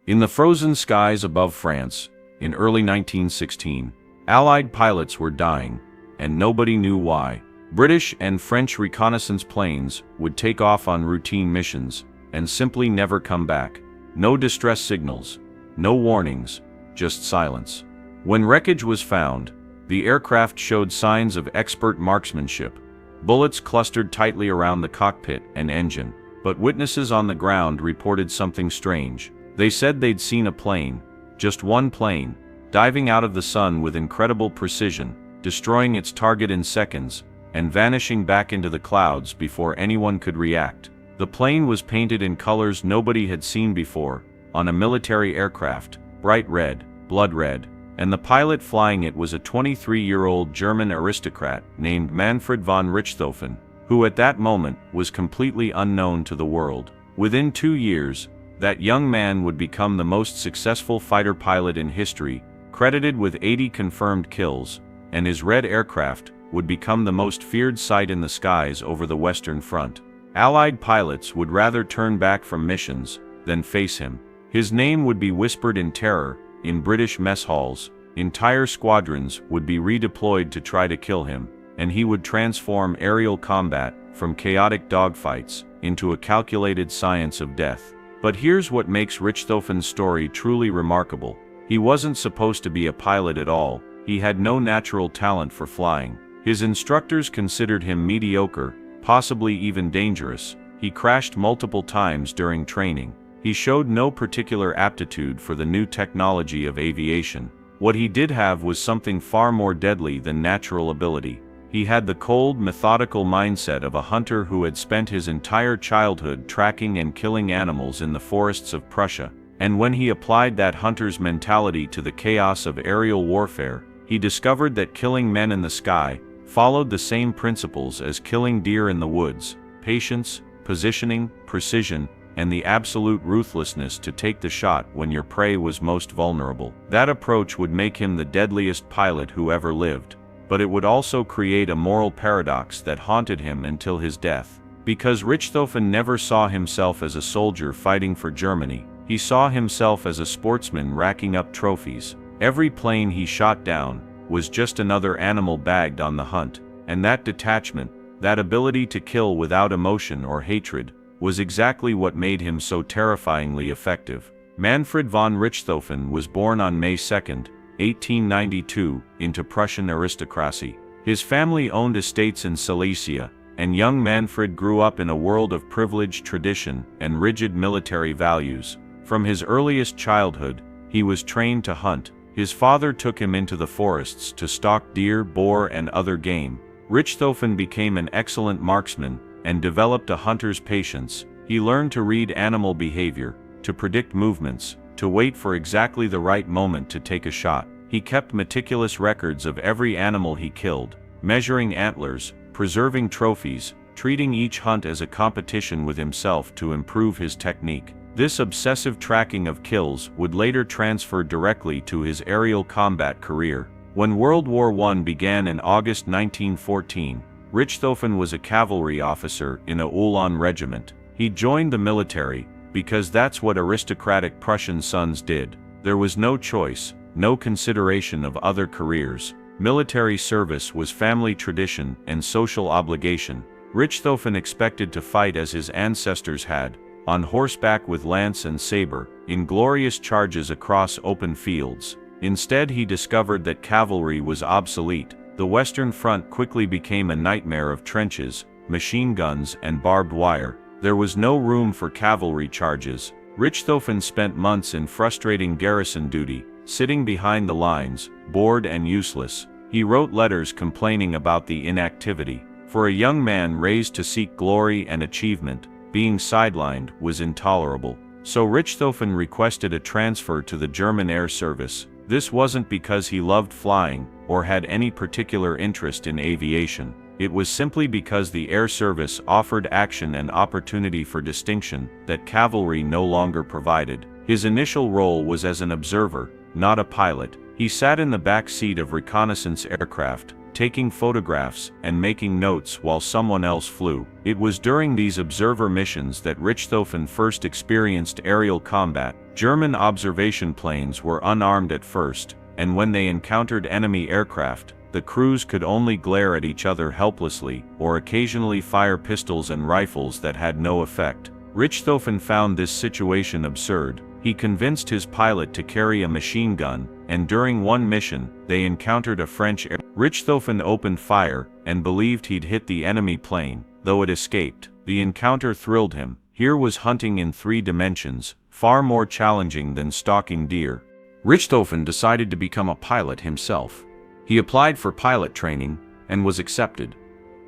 In the frozen skies above France, in early 1916, Allied pilots were dying, and nobody knew why. British and French reconnaissance planes would take off on routine missions and simply never come back. No distress signals, no warnings, just silence. When wreckage was found, the aircraft showed signs of expert marksmanship. Bullets clustered tightly around the cockpit and engine, but witnesses on the ground reported something strange. They said they'd seen a plane, just one plane, diving out of the sun with incredible precision, destroying its target in seconds, and vanishing back into the clouds before anyone could react. The plane was painted in colors nobody had seen before, on a military aircraft, bright red, blood red, and the pilot flying it was a 23-year-old German aristocrat named Manfred von Richthofen, who at that moment was completely unknown to the world. Within 2 years, that young man would become the most successful fighter pilot in history, credited with 80 confirmed kills, and his red aircraft would become the most feared sight in the skies over the Western Front. Allied pilots would rather turn back from missions than face him. His name would be whispered in terror in British mess halls. Entire squadrons would be redeployed to try to kill him, and he would transform aerial combat from chaotic dogfights into a calculated science of death. But here's what makes Richthofen's story truly remarkable. He wasn't supposed to be a pilot at all. He had no natural talent for flying. His instructors considered him mediocre, possibly even dangerous. He crashed multiple times during training. He showed no particular aptitude for the new technology of aviation. What he did have was something far more deadly than natural ability. He had the cold, methodical mindset of a hunter who had spent his entire childhood tracking and killing animals in the forests of Prussia. And when he applied that hunter's mentality to the chaos of aerial warfare, he discovered that killing men in the sky followed the same principles as killing deer in the woods: patience, positioning, precision, and the absolute ruthlessness to take the shot when your prey was most vulnerable. That approach would make him the deadliest pilot who ever lived. But it would also create a moral paradox that haunted him until his death. Because Richthofen never saw himself as a soldier fighting for Germany, he saw himself as a sportsman racking up trophies. Every plane he shot down was just another animal bagged on the hunt, and that detachment, that ability to kill without emotion or hatred, was exactly what made him so terrifyingly effective. Manfred von Richthofen was born on May 2, 1892, into Prussian aristocracy. His family owned estates in Silesia, and young Manfred grew up in a world of privilege, tradition, and rigid military values. From his earliest childhood, he was trained to hunt. His father took him into the forests to stalk deer, boar, and other game. Richthofen became an excellent marksman and developed a hunter's patience. He learned to read animal behavior, to predict movements, to wait for exactly the right moment to take a shot. He kept meticulous records of every animal he killed, measuring antlers, preserving trophies, treating each hunt as a competition with himself to improve his technique. This obsessive tracking of kills would later transfer directly to his aerial combat career. When World War I began in August 1914, Richthofen was a cavalry officer in a Uhlans regiment. He joined the military because that's what aristocratic Prussian sons did. There was no choice, no consideration of other careers. Military service was family tradition and social obligation. Richthofen expected to fight as his ancestors had, on horseback with lance and saber, in glorious charges across open fields. Instead, he discovered that cavalry was obsolete. The Western Front quickly became a nightmare of trenches, machine guns, and barbed wire. There was no room for cavalry charges. Richthofen spent months in frustrating garrison duty, sitting behind the lines, bored and useless. He wrote letters complaining about the inactivity. For a young man raised to seek glory and achievement, being sidelined was intolerable. So Richthofen requested a transfer to the German Air Service. This wasn't because he loved flying or had any particular interest in aviation. It was simply because the Air Service offered action and opportunity for distinction that cavalry no longer provided. His initial role was as an observer, not a pilot. He sat in the back seat of reconnaissance aircraft, taking photographs and making notes while someone else flew. It was during these observer missions that Richthofen first experienced aerial combat. German observation planes were unarmed at first, and when they encountered enemy aircraft, the crews could only glare at each other helplessly or occasionally fire pistols and rifles that had no effect. Richthofen found this situation absurd. He convinced his pilot to carry a machine gun, and during one mission, they encountered a French air. Richthofen opened fire and believed he'd hit the enemy plane, though it escaped. The encounter thrilled him. Here was hunting in 3 dimensions, far more challenging than stalking deer. Richthofen decided to become a pilot himself. He applied for pilot training and was accepted,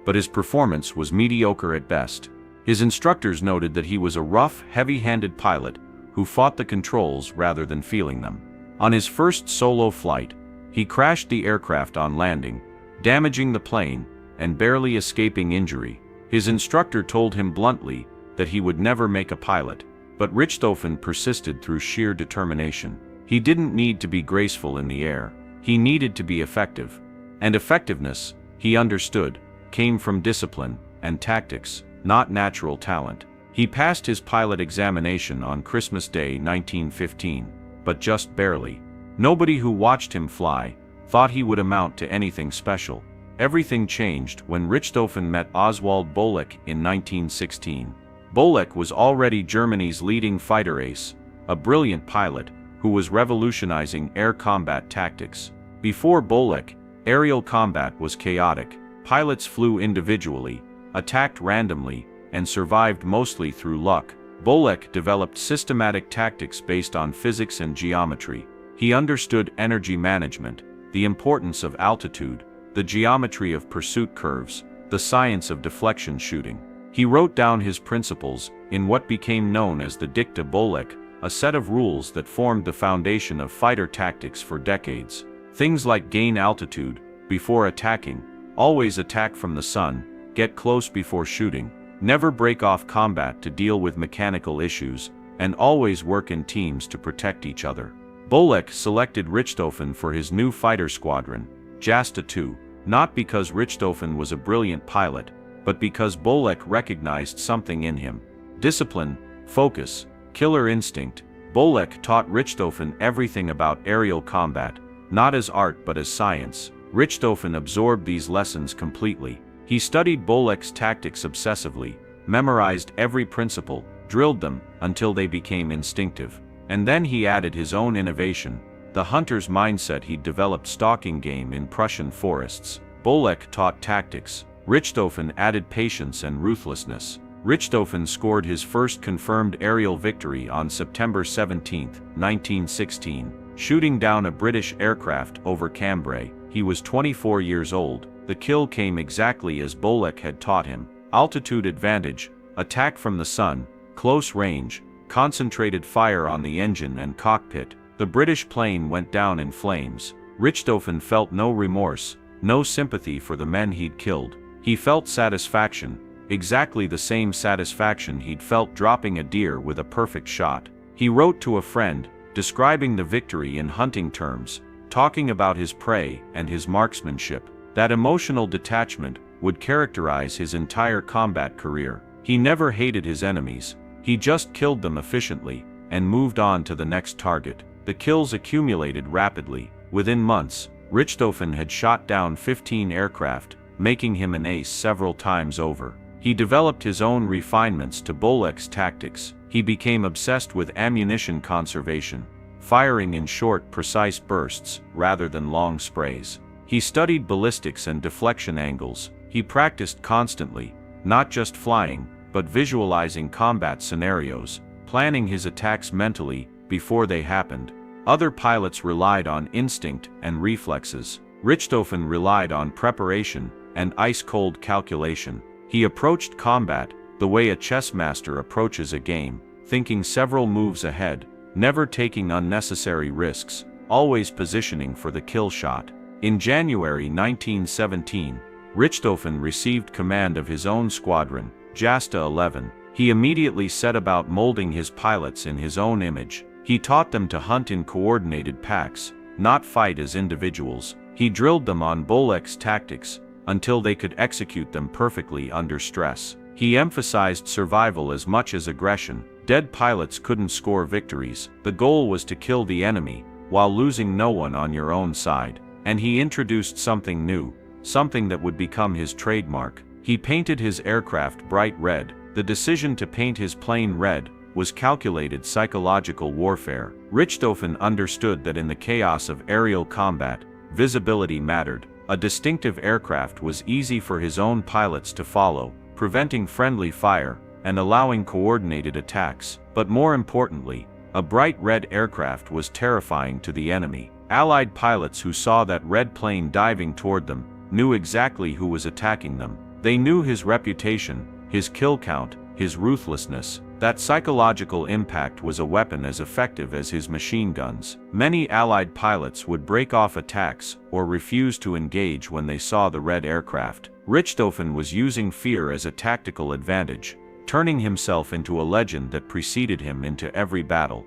but his performance was mediocre at best. His instructors noted that he was a rough, heavy-handed pilot who fought the controls rather than feeling them. On his first solo flight, he crashed the aircraft on landing, damaging the plane and barely escaping injury. His instructor told him bluntly that he would never make a pilot, but Richthofen persisted through sheer determination. He didn't need to be graceful in the air. He needed to be effective. And effectiveness, he understood, came from discipline and tactics, not natural talent. He passed his pilot examination on Christmas Day 1915, but just barely. Nobody who watched him fly thought he would amount to anything special. Everything changed when Richthofen met Oswald Boleck in 1916. Boleck was already Germany's leading fighter ace, a brilliant pilot who was revolutionizing air combat tactics. Before Boleck, aerial combat was chaotic. Pilots flew individually, attacked randomly, and survived mostly through luck. Boleck developed systematic tactics based on physics and geometry. He understood energy management, the importance of altitude, the geometry of pursuit curves, the science of deflection shooting. He wrote down his principles in what became known as the Dicta Boleck, a set of rules that formed the foundation of fighter tactics for decades. Things like gain altitude before attacking, always attack from the sun, get close before shooting, never break off combat to deal with mechanical issues, and always work in teams to protect each other. Boleck selected Richthofen for his new fighter squadron, Jasta II, not because Richthofen was a brilliant pilot, but because Boleck recognized something in him: discipline, focus, killer instinct. Boleck taught Richthofen everything about aerial combat, not as art but as science. Richthofen absorbed these lessons completely. He studied Boleck's tactics obsessively, memorized every principle, drilled them until they became instinctive. And then he added his own innovation, the hunter's mindset he'd developed stalking game in Prussian forests. Boleck taught tactics. Richthofen added patience and ruthlessness. Richthofen scored his first confirmed aerial victory on September 17, 1916, shooting down a British aircraft over Cambrai. He was 24 years old. The kill came exactly as Boleck had taught him: altitude advantage, attack from the sun, close range, concentrated fire on the engine and cockpit. The British plane went down in flames. Richthofen felt no remorse, no sympathy for the men he'd killed. He felt satisfaction, exactly the same satisfaction he'd felt dropping a deer with a perfect shot. He wrote to a friend, describing the victory in hunting terms, talking about his prey and his marksmanship. That emotional detachment would characterize his entire combat career. He never hated his enemies. He just killed them efficiently and moved on to the next target. The kills accumulated rapidly. Within months, Richthofen had shot down 15 aircraft, making him an ace several times over. He developed his own refinements to Boleck's tactics. He became obsessed with ammunition conservation, firing in short, precise bursts rather than long sprays. He studied ballistics and deflection angles. He practiced constantly, not just flying, but visualizing combat scenarios, planning his attacks mentally before they happened. Other pilots relied on instinct and reflexes. Richthofen relied on preparation and ice-cold calculation. He approached combat the way a chess master approaches a game, thinking several moves ahead, never taking unnecessary risks, always positioning for the kill shot. In January 1917, Richthofen received command of his own squadron, Jasta 11. He immediately set about molding his pilots in his own image. He taught them to hunt in coordinated packs, not fight as individuals. He drilled them on Bolex tactics until they could execute them perfectly under stress. He emphasized survival as much as aggression. Dead pilots couldn't score victories. The goal was to kill the enemy, while losing no one on your own side. And he introduced something new, something that would become his trademark. He painted his aircraft bright red. The decision to paint his plane red was calculated psychological warfare. Richthofen understood that in the chaos of aerial combat, visibility mattered. A distinctive aircraft was easy for his own pilots to follow, preventing friendly fire and allowing coordinated attacks. But more importantly, a bright red aircraft was terrifying to the enemy. Allied pilots who saw that red plane diving toward them knew exactly who was attacking them. They knew his reputation, his kill count, his ruthlessness. That psychological impact was a weapon as effective as his machine guns. Many Allied pilots would break off attacks or refuse to engage when they saw the red aircraft. Richthofen was using fear as a tactical advantage, turning himself into a legend that preceded him into every battle.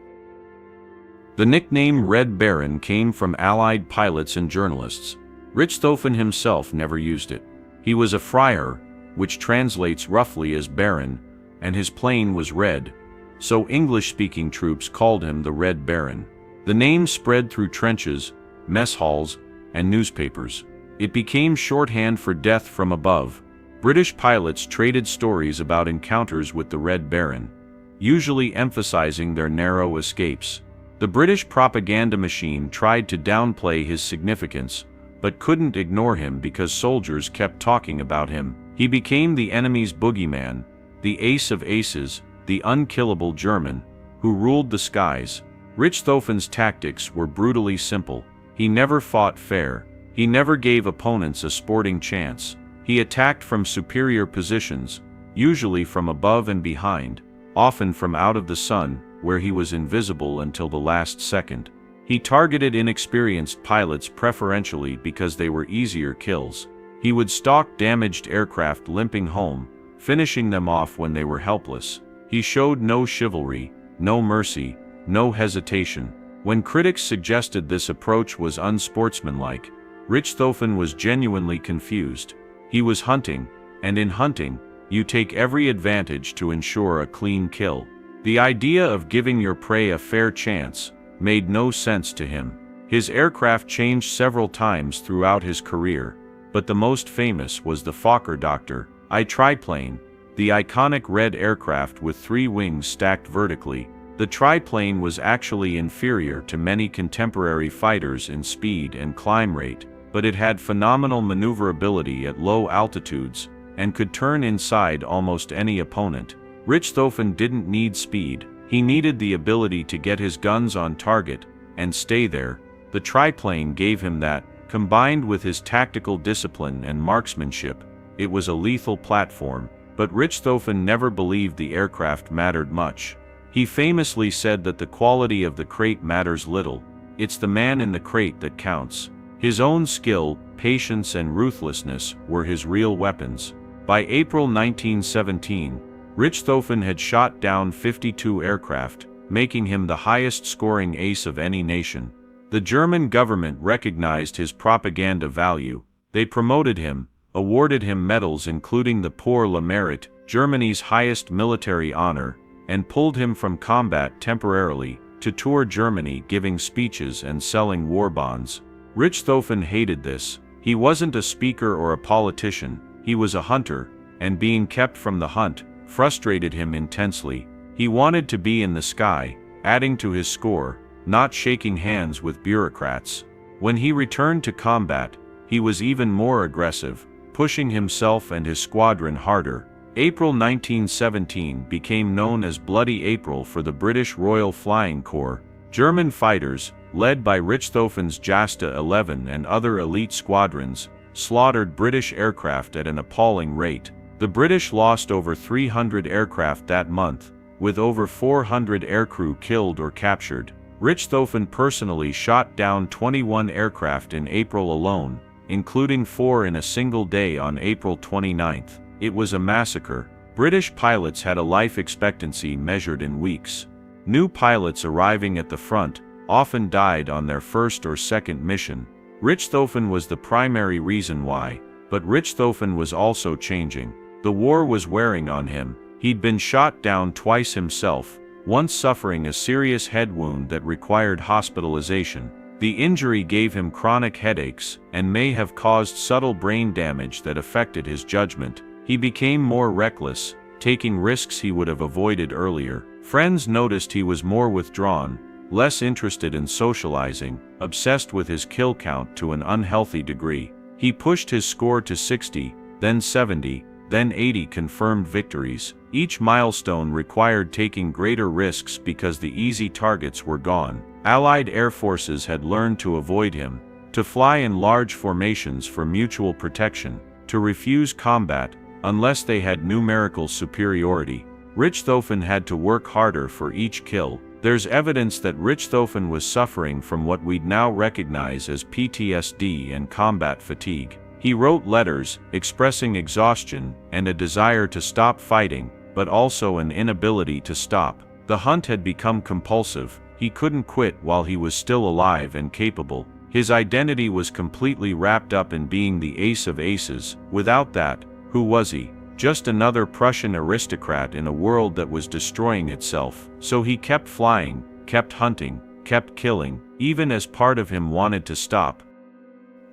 The nickname Red Baron came from Allied pilots and journalists. Richthofen himself never used it. He was a friar, which translates roughly as Baron, and his plane was red, so English-speaking troops called him the Red Baron. The name spread through trenches, mess halls, and newspapers. It became shorthand for death from above. British pilots traded stories about encounters with the Red Baron, usually emphasizing their narrow escapes. The British propaganda machine tried to downplay his significance, but couldn't ignore him because soldiers kept talking about him. He became the enemy's boogeyman, the ace of aces, the unkillable German, who ruled the skies. Richthofen's tactics were brutally simple. He never fought fair. He never gave opponents a sporting chance. He attacked from superior positions, usually from above and behind, often from out of the sun, where he was invisible until the last second. He targeted inexperienced pilots preferentially because they were easier kills. He would stalk damaged aircraft limping home, finishing them off when they were helpless. He showed no chivalry, no mercy, no hesitation. When critics suggested this approach was unsportsmanlike, Richthofen was genuinely confused. He was hunting, and in hunting, you take every advantage to ensure a clean kill. The idea of giving your prey a fair chance made no sense to him. His aircraft changed several times throughout his career, but the most famous was the Fokker I triplane, the iconic red aircraft with 3 wings stacked vertically. The triplane was actually inferior to many contemporary fighters in speed and climb rate, but it had phenomenal maneuverability at low altitudes and could turn inside almost any opponent. Richthofen didn't need speed. He needed the ability to get his guns on target and stay there. The triplane gave him that, combined with his tactical discipline and marksmanship. It was a lethal platform, but Richthofen never believed the aircraft mattered much. He famously said that the quality of the crate matters little. It's the man in the crate that counts. His own skill, patience, and ruthlessness were his real weapons. By April 1917, Richthofen had shot down 52 aircraft, making him the highest-scoring ace of any nation. The German government recognized his propaganda value. They promoted him, awarded him medals including the Pour le Mérite, Germany's highest military honor, and pulled him from combat temporarily to tour Germany giving speeches and selling war bonds. Richthofen hated this. He wasn't a speaker or a politician, he was a hunter, and being kept from the hunt frustrated him intensely. He wanted to be in the sky, adding to his score, not shaking hands with bureaucrats. When he returned to combat, he was even more aggressive, pushing himself and his squadron harder. April 1917 became known as Bloody April for the British Royal Flying Corps. German fighters, led by Richthofen's Jasta 11 and other elite squadrons, slaughtered British aircraft at an appalling rate. The British lost over 300 aircraft that month, with over 400 aircrew killed or captured. Richthofen personally shot down 21 aircraft in April alone, including 4 in a single day on April 29. It was a massacre. British pilots had a life expectancy measured in weeks. New pilots arriving at the front often died on their first or second mission. Richthofen was the primary reason why, but Richthofen was also changing. The war was wearing on him. He'd been shot down twice himself, once suffering a serious head wound that required hospitalization. The injury gave him chronic headaches and may have caused subtle brain damage that affected his judgment. He became more reckless, taking risks he would have avoided earlier. Friends noticed he was more withdrawn, less interested in socializing, obsessed with his kill count to an unhealthy degree. He pushed his score to 60, then 70, then 80 confirmed victories. Each milestone required taking greater risks because the easy targets were gone. Allied air forces had learned to avoid him, to fly in large formations for mutual protection, to refuse combat unless they had numerical superiority. Richthofen had to work harder for each kill. There's evidence that Richthofen was suffering from what we'd now recognize as PTSD and combat fatigue. He wrote letters expressing exhaustion and a desire to stop fighting, but also an inability to stop. The hunt had become compulsive. He couldn't quit while he was still alive and capable. His identity was completely wrapped up in being the ace of aces. Without that, who was he? Just another Prussian aristocrat in a world that was destroying itself. So he kept flying, kept hunting, kept killing, even as part of him wanted to stop.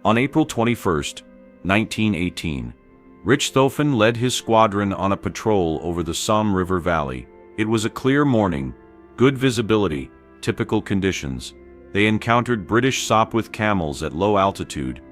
On April 21, 1918, Richthofen led his squadron on a patrol over the Somme River Valley. It was a clear morning, good visibility, typical conditions. They encountered British Sopwith camels at low altitude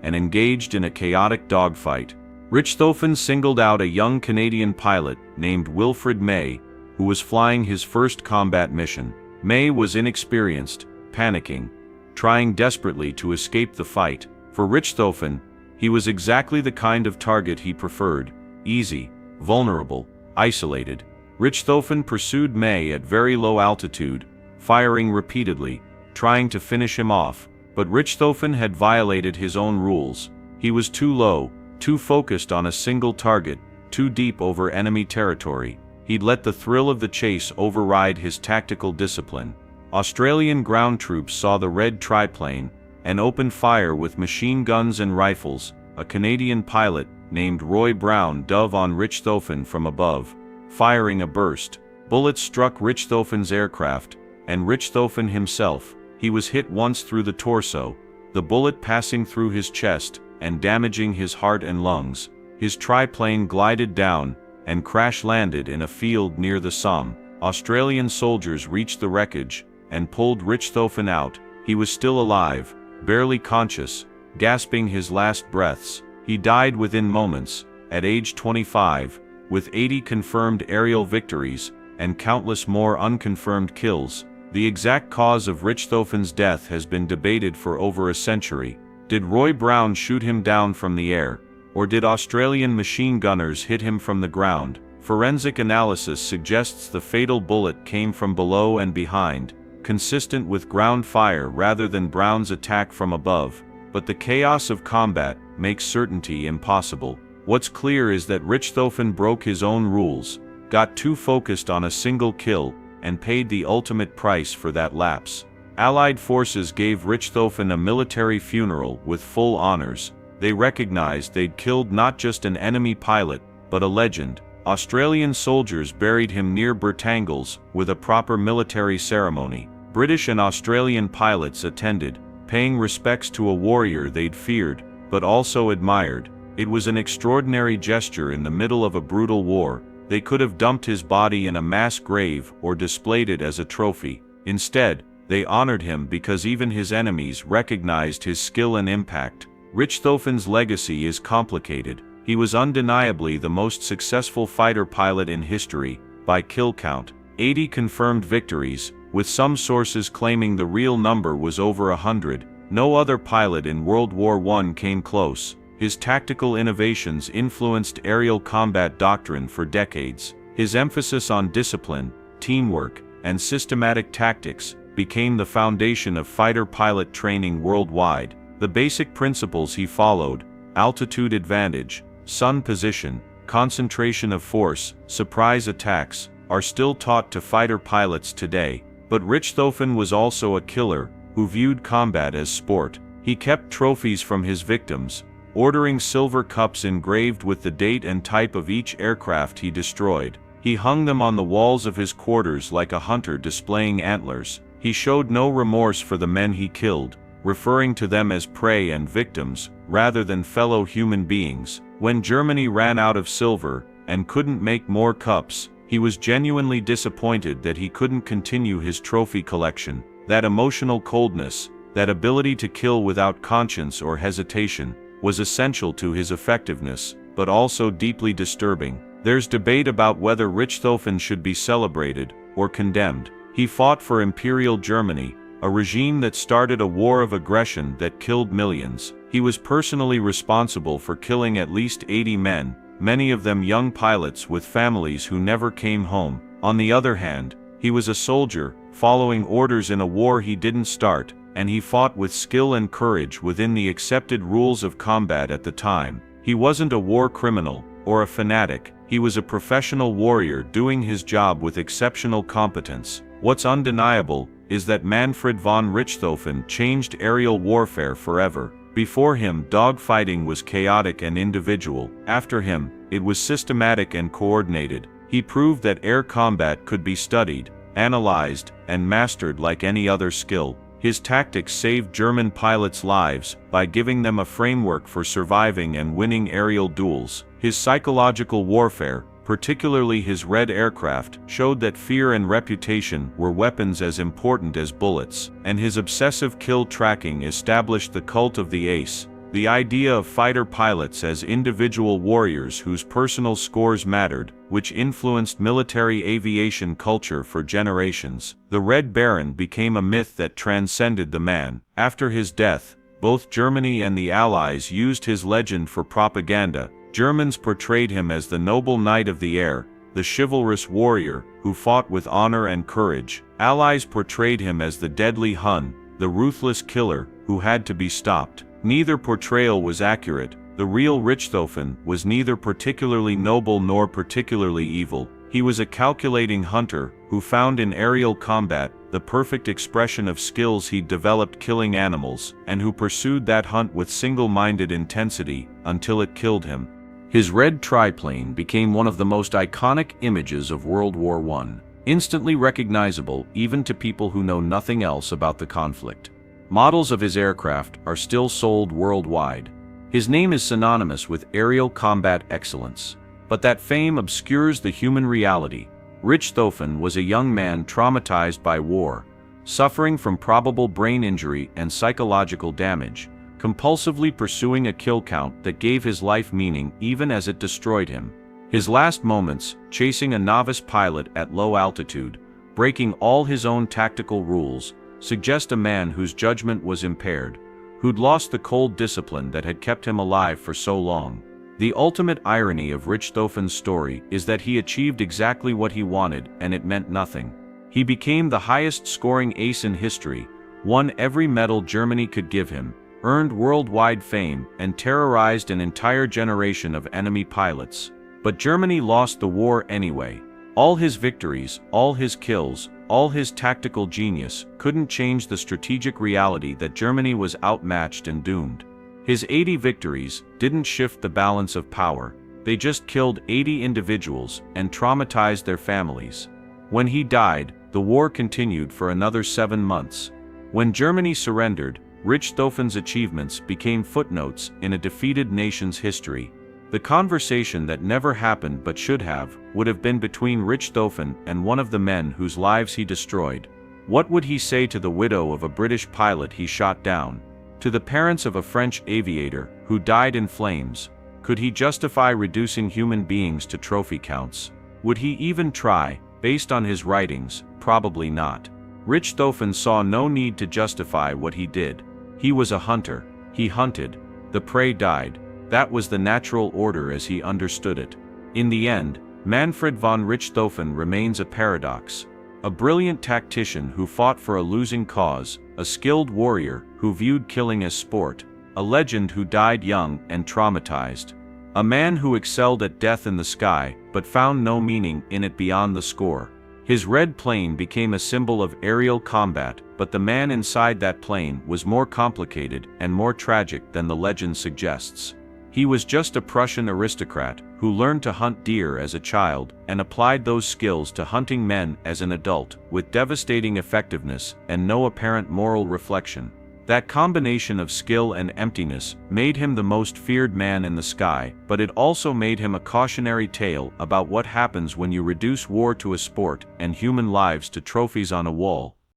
and engaged in a chaotic dogfight. Richthofen singled out a young Canadian pilot named Wilfred May, who was flying his first combat mission. May was inexperienced, panicking, trying desperately to escape the fight. For Richthofen, he was exactly the kind of target he preferred: easy, vulnerable, isolated. Richthofen pursued May at very low altitude, firing repeatedly, trying to finish him off, but Richthofen had violated his own rules. He was too low, too focused on a single target, too deep over enemy territory. He'd let the thrill of the chase override his tactical discipline. Australian ground troops saw the red triplane and opened fire with machine guns and rifles. A Canadian pilot named Roy Brown dove on Richthofen from above, firing a burst. Bullets struck Richthofen's aircraft, and Richthofen himself. He was hit once through the torso, the bullet passing through his chest and damaging his heart and lungs. His triplane glided down and crash-landed in a field near the Somme. Australian soldiers reached the wreckage and pulled Richthofen out. He was still alive, barely conscious, gasping his last breaths. He died within moments, at age 25, with 80 confirmed aerial victories and countless more unconfirmed kills. The exact cause of Richthofen's death has been debated for over a century. Did Roy Brown shoot him down from the air, or did Australian machine gunners hit him from the ground? Forensic analysis suggests the fatal bullet came from below and behind, consistent with ground fire rather than Brown's attack from above. But the chaos of combat makes certainty impossible. What's clear is that Richthofen broke his own rules, got too focused on a single kill, and paid the ultimate price for that lapse. Allied forces gave Richthofen a military funeral with full honors. They recognized they'd killed not just an enemy pilot, but a legend. Australian soldiers buried him near Bertangles with a proper military ceremony. British and Australian pilots attended, paying respects to a warrior they'd feared, but also admired. It was an extraordinary gesture in the middle of a brutal war. They could have dumped his body in a mass grave or displayed it as a trophy. Instead, they honored him because even his enemies recognized his skill and impact. Richthofen's legacy is complicated. He was undeniably the most successful fighter pilot in history, by kill count. 80 confirmed victories, with some sources claiming the real number was over 100. No other pilot in World War I came close. His tactical innovations influenced aerial combat doctrine for decades. His emphasis on discipline, teamwork, and systematic tactics became the foundation of fighter pilot training worldwide. The basic principles he followed: altitude advantage, sun position, concentration of force, surprise attacks, are still taught to fighter pilots today. But Richthofen was also a killer who viewed combat as sport. He kept trophies from his victims, ordering silver cups engraved with the date and type of each aircraft he destroyed. He hung them on the walls of his quarters like a hunter displaying antlers. He showed no remorse for the men he killed, referring to them as prey and victims, rather than fellow human beings. When Germany ran out of silver, and couldn't make more cups, he was genuinely disappointed that he couldn't continue his trophy collection. That emotional coldness, that ability to kill without conscience or hesitation, was essential to his effectiveness, but also deeply disturbing. There's debate about whether Richthofen should be celebrated or condemned. He fought for Imperial Germany, a regime that started a war of aggression that killed millions. He was personally responsible for killing at least 80 men, many of them young pilots with families who never came home. On the other hand, he was a soldier, following orders in a war he didn't start, and he fought with skill and courage within the accepted rules of combat at the time. He wasn't a war criminal or a fanatic. He was a professional warrior doing his job with exceptional competence. What's undeniable is that Manfred von Richthofen changed aerial warfare forever. Before him, dogfighting was chaotic and individual. After him, it was systematic and coordinated. He proved that air combat could be studied, analyzed, and mastered like any other skill. His tactics saved German pilots' lives by giving them a framework for surviving and winning aerial duels. His psychological warfare, particularly his Red aircraft, showed that fear and reputation were weapons as important as bullets, and his obsessive kill tracking established the cult of the ace, the idea of fighter pilots as individual warriors whose personal scores mattered, which influenced military aviation culture for generations. The Red Baron became a myth that transcended the man. After his death, both Germany and the Allies used his legend for propaganda. Germans portrayed him as the noble knight of the air, the chivalrous warrior who fought with honor and courage. Allies portrayed him as the deadly Hun, the ruthless killer who had to be stopped. Neither portrayal was accurate. The real Richthofen was neither particularly noble nor particularly evil. He was a calculating hunter who found in aerial combat the perfect expression of skills he'd developed killing animals, and who pursued that hunt with single-minded intensity until it killed him. His red triplane became one of the most iconic images of World War I, instantly recognizable even to people who know nothing else about the conflict. Models of his aircraft are still sold worldwide. His name is synonymous with aerial combat excellence. But that fame obscures the human reality. Richthofen was a young man traumatized by war, suffering from probable brain injury and psychological damage, compulsively pursuing a kill count that gave his life meaning even as it destroyed him. His last moments, chasing a novice pilot at low altitude, breaking all his own tactical rules, suggest a man whose judgment was impaired, who'd lost the cold discipline that had kept him alive for so long. The ultimate irony of Richthofen's story is that he achieved exactly what he wanted, and it meant nothing. He became the highest-scoring ace in history, won every medal Germany could give him, earned worldwide fame, and terrorized an entire generation of enemy pilots. But Germany lost the war anyway. All his victories, all his kills, all his tactical genius couldn't change the strategic reality that Germany was outmatched and doomed. His 80 victories didn't shift the balance of power. They just killed 80 individuals and traumatized their families. When he died, the war continued for another 7 months. When Germany surrendered, Richthofen's achievements became footnotes in a defeated nation's history. The conversation that never happened but should have would have been between Richthofen and one of the men whose lives he destroyed. What would he say to the widow of a British pilot he shot down? To the parents of a French aviator who died in flames? Could he justify reducing human beings to trophy counts? Would he even try, based on his writings? Probably not. Richthofen saw no need to justify what he did. He was a hunter. He hunted. The prey died. That was the natural order as he understood it. In the end, Manfred von Richthofen remains a paradox. A brilliant tactician who fought for a losing cause, a skilled warrior who viewed killing as sport, a legend who died young and traumatized. A man who excelled at death in the sky but found no meaning in it beyond the score. His red plane became a symbol of aerial combat, but the man inside that plane was more complicated and more tragic than the legend suggests. He was just a Prussian aristocrat who learned to hunt deer as a child and applied those skills to hunting men as an adult, with devastating effectiveness and no apparent moral reflection. That combination of skill and emptiness made him the most feared man in the sky, but it also made him a cautionary tale about what happens when you reduce war to a sport and human lives to trophies on a wall.